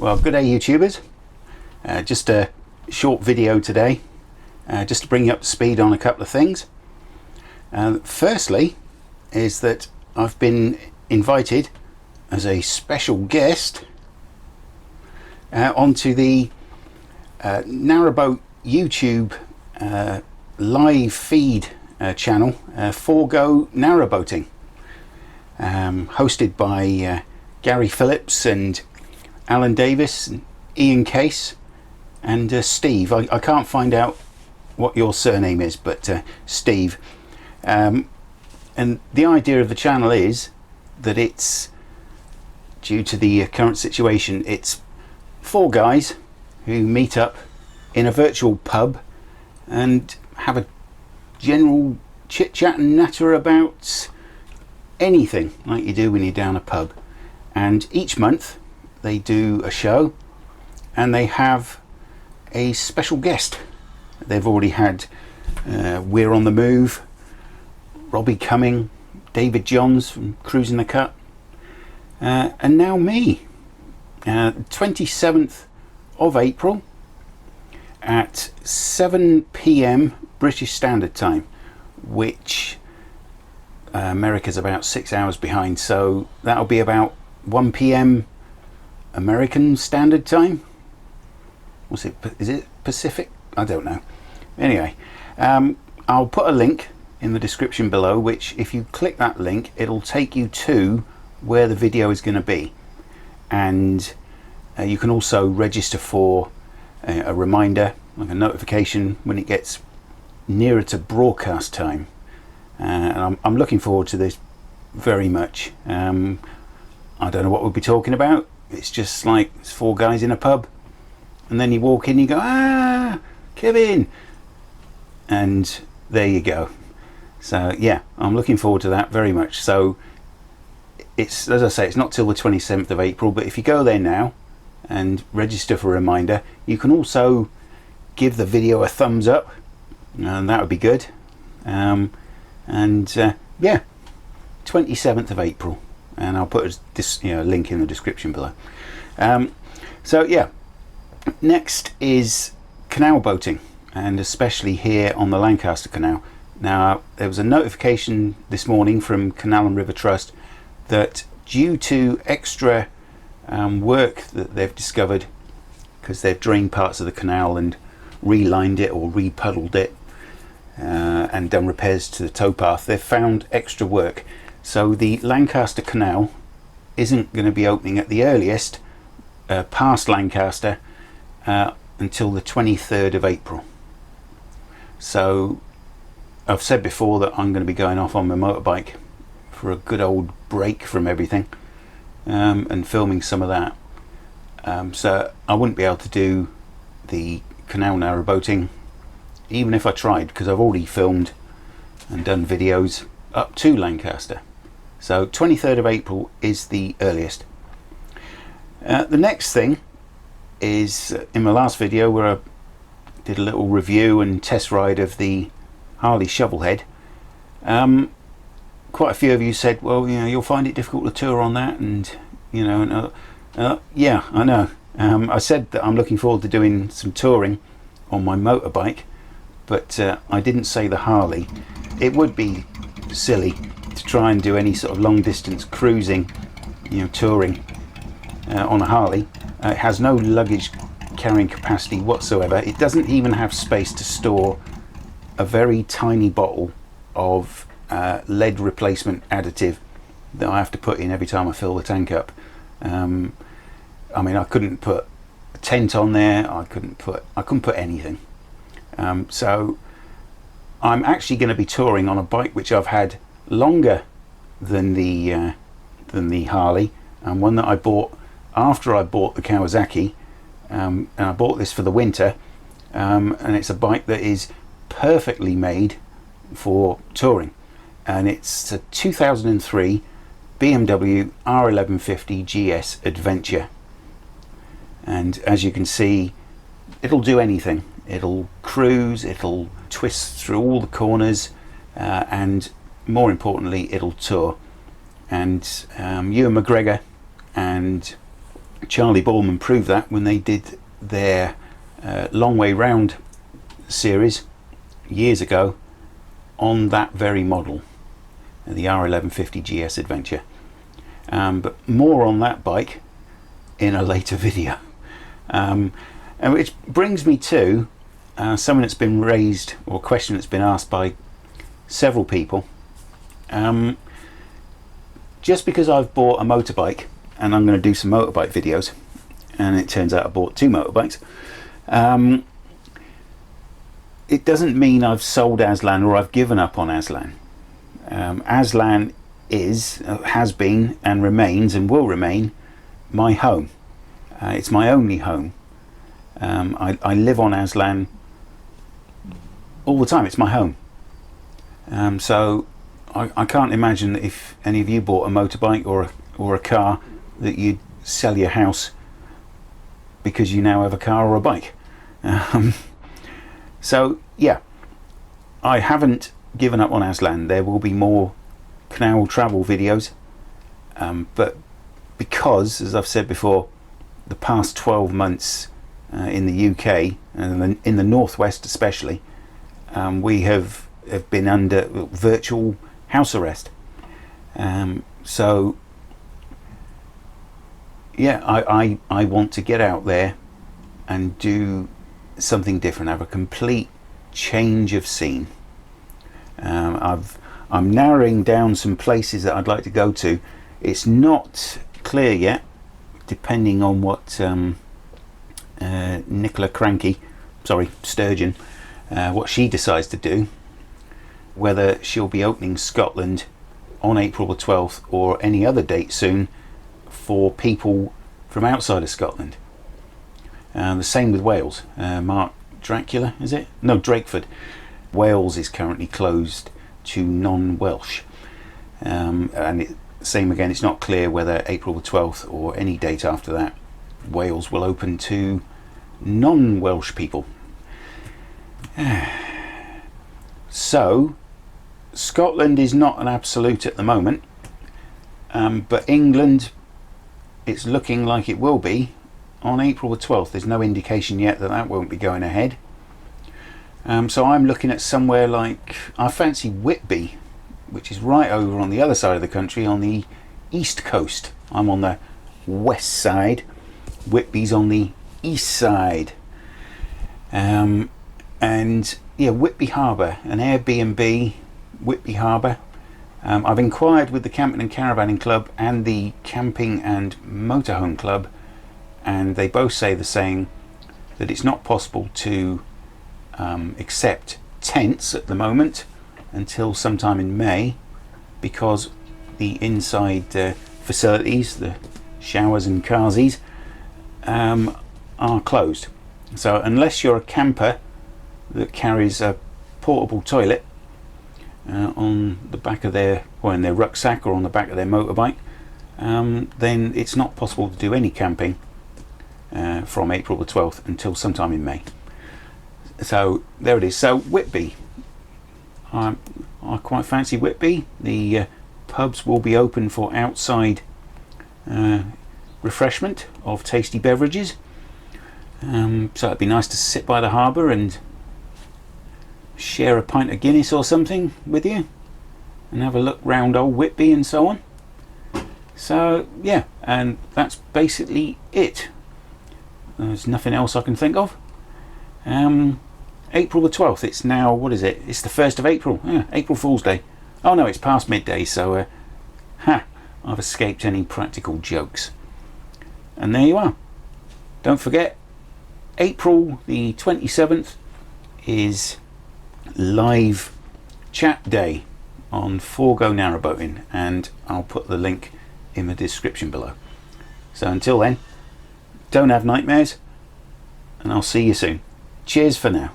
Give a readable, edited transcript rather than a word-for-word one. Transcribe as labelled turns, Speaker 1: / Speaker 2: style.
Speaker 1: Well, good day YouTubers. Just a short video today, just to bring you up to speed on a couple of things. Firstly is that I've been invited as a special guest onto the Narrowboat YouTube live feed channel for Go Narrowboating, hosted by Gary Phillips and Alan Davis and Ian Case and Steve. I can't find out what your surname is, but Steve. And the idea of the channel is that it's, due to the current situation, it's four guys who meet up in a virtual pub and have a general chit chat and natter about anything like you do when you're down a pub. And each month they do a show and they have a special guest. They've already had We're on the Move, Robbie Cumming, David Johns from Cruising the Cut, and now me. 27th of April at 7 PM British Standard Time, which America's about 6 hours behind, so that'll be about 1 PM American Standard Time. What's it? Is it Pacific? I don't know. Anyway, I'll put a link in the description below, which if you click that link, it'll take you to where the video is going to be, and you can also register for a reminder, like a notification when it gets nearer to broadcast time. And I'm looking forward to this very much. I don't know what we'll be talking about. It's just like it's four guys in a pub, and then you walk in, you go, "Ah, Kevin," and there you go. So yeah, I'm looking forward to that very much. So it's, as I say, it's not till the 27th of April, but if you go there now and register for a reminder, you can also give the video a thumbs up, and that would be good. Yeah, 27th of April, and I'll put this link in the description below. So yeah, next is canal boating, and especially here on the Lancaster Canal. Now, there was a notification this morning from Canal and River Trust that due to extra work that they've discovered, because they've drained parts of the canal and relined it or repuddled it and done repairs to the towpath, they've found extra work. So the Lancaster Canal isn't going to be opening at the earliest past Lancaster until the 23rd of April. So I've said before that I'm going to be going off on my motorbike for a good old break from everything, and filming some of that. So I wouldn't be able to do the canal narrowboating even if I tried, because I've already filmed and done videos up to Lancaster. So 23rd of April is the earliest. The next thing is, in my last video where I did a little review and test ride of the Harley Shovelhead, quite a few of you said, well, you'll find it difficult to tour on that, and yeah, I know. I said that I'm looking forward to doing some touring on my motorbike, but I didn't say the Harley. It would be silly to try and do any sort of long distance cruising, touring on a Harley. It has no luggage carrying capacity whatsoever. It doesn't even have space to store a very tiny bottle of lead replacement additive that I have to put in every time I fill the tank up. I mean, I couldn't put a tent on there. I couldn't put anything. So I'm actually going to be touring on a bike which I've had longer than the Harley, and one that I bought after I bought the Kawasaki, and I bought this for the winter, and it's a bike that is perfectly made for touring, and it's a 2003 BMW R1150 GS Adventure, and as you can see, it'll do anything. It'll cruise, it'll twist through all the corners, and more importantly, it'll tour. And Ewan McGregor and Charlie Boorman proved that when they did their Long Way Round series years ago on that very model, the R1150 GS Adventure. But more on that bike in a later video. And which brings me to something that's been raised, or a question that's been asked by several people. Just because I've bought a motorbike, and I'm going to do some motorbike videos, and it turns out I bought 2 motorbikes, it doesn't mean I've sold Aslan or I've given up on Aslan. Aslan has been and remains and will remain my home. It's my only home. I live on Aslan all the time. It's my home. So I can't imagine that if any of you bought a motorbike or a car, that you'd sell your house because you now have a car or a bike. So yeah, I haven't given up on Aslan. There will be more canal travel videos, but because, as I've said before, the past 12 months in the UK and in the northwest especially, we have been under virtual house arrest. So yeah, I want to get out there and do something different, have a complete change of scene. I'm narrowing down some places that I'd like to go to. It's not clear yet, depending on what Nicola Sturgeon, what she decides to do, whether she'll be opening Scotland on April the 12th or any other date soon for people from outside of Scotland. The same with Wales. Mark Dracula, is it? No, Drakeford. Wales is currently closed to non-Welsh. And same again, it's not clear whether April the 12th or any date after that Wales will open to non-Welsh people. So Scotland is not an absolute at the moment, but England, it's looking like it will be on April the 12th. There's no indication yet that that won't be going ahead. So I'm looking at somewhere like, I fancy Whitby, which is right over on the other side of the country on the east coast. I'm on the west side, Whitby's on the east side. And yeah, Whitby Harbour, an Airbnb, Whitby Harbour. I've inquired with the Camping and Caravanning Club and the Camping and Motorhome Club, and they both say the same, that it's not possible to accept tents at the moment until sometime in May, because the inside facilities, the showers and carsies, are closed. So unless you're a camper that carries a portable toilet on the back of their, or in their rucksack or on the back of their motorbike, then it's not possible to do any camping from April the 12th until sometime in May. So there it is. So Whitby, I quite fancy Whitby. The pubs will be open for outside refreshment of tasty beverages. So it'd be nice to sit by the harbour and share a pint of Guinness or something with you and have a look round old Whitby and so on. So yeah, and that's basically it. There's nothing else I can think of. April the 12th, it's now, what is it? It's the 1st of April. Yeah, April Fool's Day. Oh no, it's past midday, so I've escaped any practical jokes. And there you are. Don't forget, April the 27th is live chat day on Go Narrowboating, and I'll put the link in the description below. So until then, don't have nightmares, and I'll see you soon. Cheers for now.